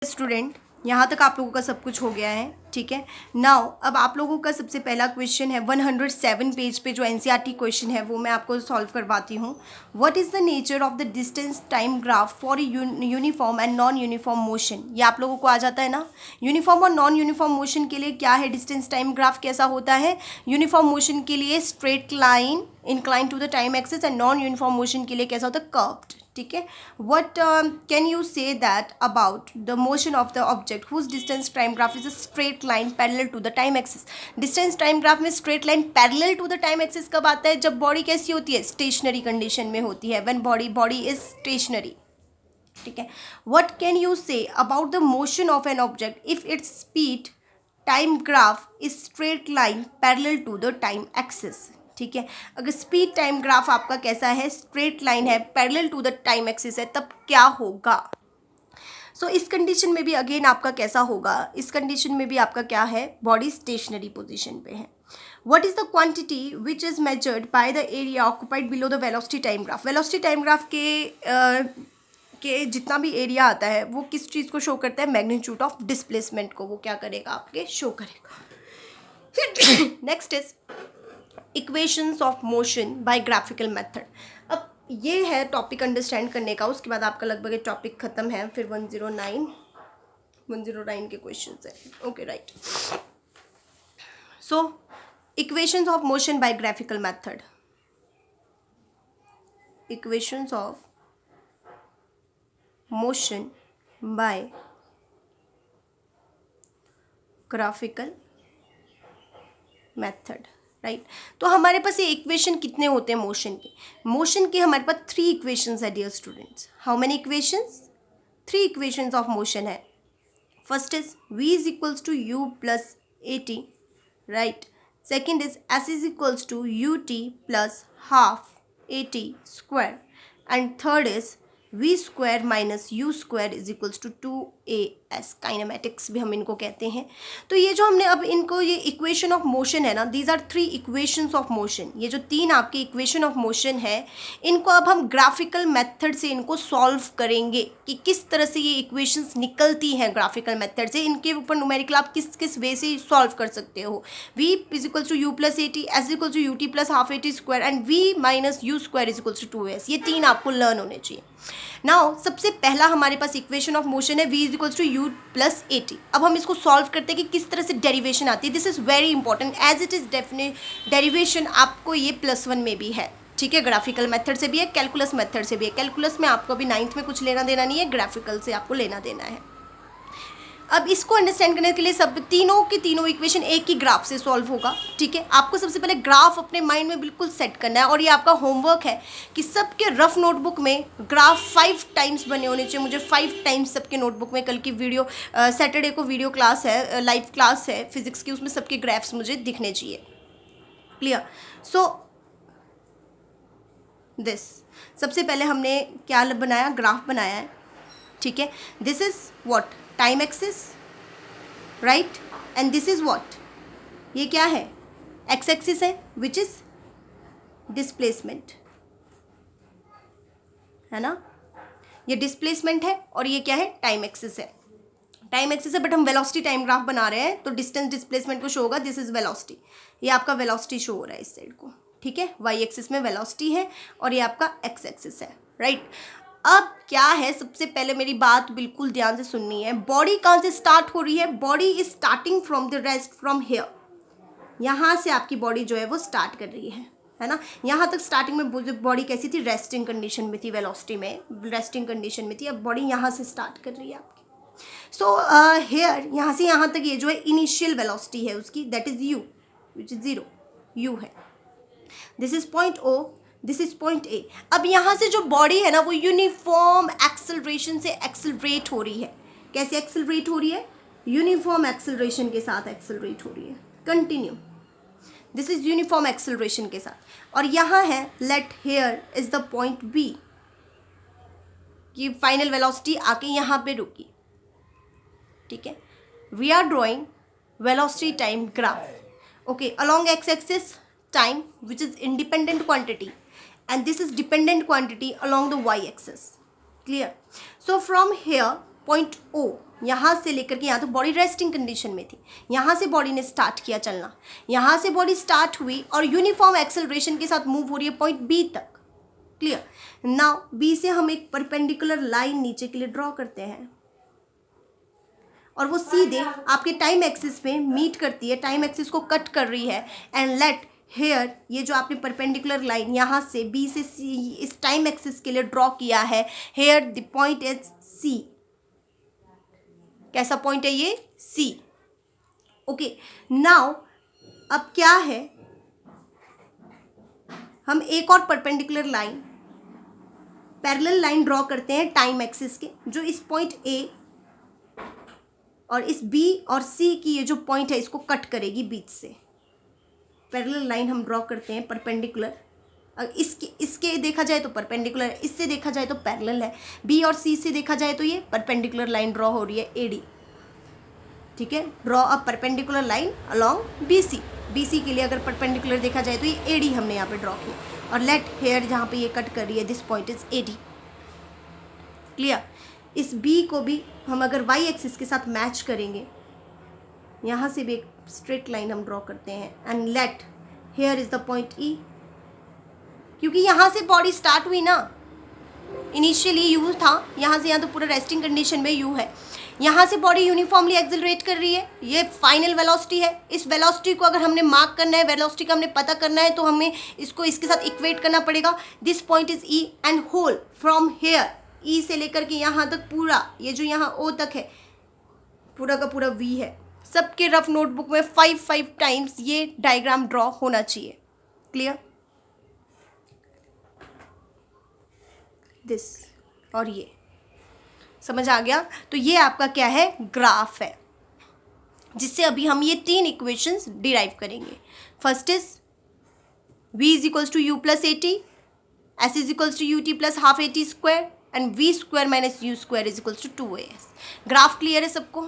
Student, यहाँ तक आप लोगों का सब कुछ हो गया है, ठीक है। नाउ अब आप लोगों का सबसे पहला क्वेश्चन है 107 पेज पे जो एनसीईआरटी क्वेश्चन है वो मैं आपको सॉल्व करवाती हूँ। What is the nature of the distance time graph for uniform and non uniform motion. ये आप लोगों को आ जाता है ना। यूनिफॉर्म और नॉन यूनिफॉर्म मोशन के लिए क्या है, डिस्टेंस टाइम ग्राफ कैसा होता है। यूनिफॉर्म मोशन के लिए straight line incline to the time axis and non uniform motion के लिए कैसा होता है, कर्व्ड, ठीक है। what can you say that about the motion of the object whose distance time graph is a straight line parallel to the time axis। distance time graph में straight line parallel to the time axis कब आता है, जब body कैसी होती है, stationery condition में होती है, when body is stationary, ठीक है। what can you say about the motion of an object if its speed time graph is straight line parallel to the time axis, ठीक है। अगर स्पीड टाइम ग्राफ आपका कैसा है, स्ट्रेट लाइन है, parallel to the time axis है, तब क्या होगा। सो इस कंडीशन में भी अगेन आपका कैसा होगा, इस कंडीशन में भी आपका क्या है, बॉडी स्टेशनरी पोजीशन पे है। What is the quantity which is measured by the area occupied below the velocity time graph. Velocity time graph के जितना भी एरिया आता है वो किस चीज़ को शो करता है, मैग्नीट्यूड ऑफ डिस्प्लेसमेंट को वो क्या करेगा, आपके शो करेगा। Next is equations of motion by graphical method. अब ये है टॉपिक अंडरस्टैंड करने का, उसके बाद आपका लगभग ये टॉपिक ख़त्म है। फिर 109 के क्वेश्चन है, okay right. So equations of motion by graphical method, equations of motion by graphical method, right. तो हमारे पास ये इक्वेशन कितने होते हैं मोशन के हमारे पास 3 इक्वेशंस है dear students. How many equations, 3 equations of motion है। First is v is equals to u plus at, right. Second is s is equals to ut plus half at square, and third is v square minus u square is equals to 2as। Kinematics भी हम इनको कहते हैं। तो ये जो हमने अब इनको ये इक्वेशन ऑफ मोशन है ना, these are 3 equations of motion. ये जो 3 आपके इक्वेशन ऑफ मोशन है, इनको अब हम ग्राफिकल मेथड से इनको सॉल्व करेंगे कि किस तरह से ये इक्वेशंस निकलती हैं ग्राफिकल मेथड से। इनके ऊपर न्यूमेरिकल आप किस किस वे से सॉल्व कर सकते हो। v is equals to u plus at, s is equals to ut plus half at square, and v minus u square is equals to 2s। ये 3 आपको लर्न होने चाहिए। नाउ सबसे पहला हमारे पास इक्वेशन ऑफ मोशन है v is equals to u plus at। अब हम इसको सॉल्व करते हैं कि किस तरह से डेरिवेशन आती है। This is very important as it is definite derivation आपको ये +1 में भी है, ठीक है। ग्राफिकल मेथड से भी है, कैलकुलस मेथड से भी है। कैलकुलस में आपको अभी 9th में कुछ लेना देना नहीं है, ग्राफिकल से आपको लेना देना है। अब इसको अंडरस्टैंड करने के लिए सब तीनों की तीनों इक्वेशन एक ही ग्राफ से सॉल्व होगा, ठीक है। आपको सबसे पहले ग्राफ अपने माइंड में बिल्कुल सेट करना है, और ये आपका होमवर्क है कि सबके रफ नोटबुक में ग्राफ 5 टाइम्स बने होने चाहिए। मुझे 5 टाइम्स सबके नोटबुक में, कल की वीडियो सैटरडे को वीडियो क्लास है, लाइव क्लास है फिजिक्स की, उसमें सबके ग्राफ्स मुझे दिखने चाहिए। क्लियर। सो दिस सबसे पहले हमने क्या बनाया, ग्राफ बनाया है, ठीक है। This is what, time axis, right, and this is what, ये क्या है, एक्स एक्सिस है, विच इज डिस्प्लेसमेंट, है ना। ये डिस्प्लेसमेंट है और ये क्या है, टाइम एक्सिस है। टाइम एक्सिस है बट हम वेलोसिटी टाइम ग्राफ बना रहे हैं, तो डिस्टेंस डिस्प्लेसमेंट को शो होगा। दिस इज वेलोसिटी, ये आपका वेलोसिटी शो हो रहा है इस साइड को, ठीक है। वाई एक्सिस में वेलोसिटी है और ये आपका एक्स एक्सिस है, राइट। अब क्या है, सबसे पहले मेरी बात बिल्कुल ध्यान से सुननी है। बॉडी कहाँ से स्टार्ट हो रही है, body is starting from the rest from here. यहाँ से आपकी बॉडी जो है वो स्टार्ट कर रही है ना। यहाँ तक स्टार्टिंग में बॉडी कैसी थी, रेस्टिंग कंडीशन में थी, वेलोसिटी में रेस्टिंग कंडीशन में थी। अब बॉडी यहाँ से स्टार्ट कर रही है आपकी। सो हेयर, यहाँ से यहाँ तक ये जो है इनिशियल वेलोसिटी है उसकी, that is u, which is 0, u है। This is point o, this is point A. अब यहाँ से जो बॉडी है ना वो यूनिफॉर्म एक्सेलरेशन से एक्सेलरेट हो रही है। कैसे एक्सेलरेट हो रही है, यूनिफॉर्म एक्सेलरेशन के साथ एक्सेलरेट हो रही है। Continue, this is uniform acceleration के साथ। और यहाँ है let here is the point B, कि फाइनल वेलोसिटी आके यहाँ पे रुकी, ठीक है। We are drawing velocity time graph, okay. Along x axis time which is independent quantity, and this is dependent quantity along the y axis, clear। So from here point O, यहाँ से लेकर के यहाँ तो बॉडी रेस्टिंग कंडीशन में थी, यहाँ से बॉडी ने स्टार्ट किया चलना, यहाँ से बॉडी स्टार्ट हुई और यूनिफॉर्म एक्सेलरेशन के साथ मूव हो रही है पॉइंट B तक। क्लियर। नाउ B से हम एक परपेंडिकुलर लाइन नीचे के लिए ड्रॉ करते हैं और वो सीधे आपके टाइम एक्सिस पे मीट करती है, टाइम एक्सिस को कट कर रही है। एंड लेट हेयर, ये जो आपने परपेंडिकुलर लाइन यहाँ से B से C इस टाइम एक्सिस के लिए ड्रॉ किया है, here the point is C। कैसा पॉइंट है ये? C। ओके, नाउ अब क्या है, हम एक और perpendicular line, parallel line draw करते हैं टाइम एक्सिस के, जो इस पॉइंट A और इस B और C की ये जो पॉइंट है इसको कट करेगी बीच से। पैरेलल लाइन हम ड्रॉ करते हैं परपेंडिकुलर, इसके देखा जाए तो परपेंडिकुलर, इससे देखा जाए तो पैरेलल है। B और C से देखा जाए तो ये परपेंडिकुलर लाइन ड्रॉ हो रही है AD। ठीक है, draw a perpendicular line along BC। BC के लिए अगर परपेंडिकुलर देखा जाए तो ये AD हमने यहाँ पे ड्रॉ किया और लेट हेयर जहाँ पे ये कट कर रही है this point is AD। Clear. इस B को भी हम अगर y एक्सिस के साथ मैच करेंगे, यहाँ से भी एक स्ट्रेट लाइन हम ड्रॉ करते हैं and let here is the point E। क्योंकि यहाँ से बॉडी स्टार्ट हुई ना, इनिशियली U था, यहाँ से यहाँ तो पूरा रेस्टिंग कंडीशन में U है, यहाँ से बॉडी यूनिफॉर्मली एक्सेलरेट कर रही है, ये फाइनल वेलोसिटी है। इस वेलोसिटी को अगर हमने मार्क करना है, वेलोसिटी का हमने पता करना है, तो हमें इसको इसके साथ इक्वेट करना पड़ेगा। This point is E and whole from here, E से लेकर के यहाँ तक पूरा, ये जो यहाँ O तक है पूरा का पूरा V है। सबके रफ नोटबुक में 5 टाइम्स ये डायग्राम ड्रॉ होना चाहिए। क्लियर। दिस और ये समझ आ गया। तो ये आपका क्या है? ग्राफ है, जिससे अभी हम ये 3 इक्वेशंस डिराइव करेंगे। First is v is equals to u plus AT, s is equals to UT plus half AT square and v square minus U square is equals to 2AS। Graph clear है सबको?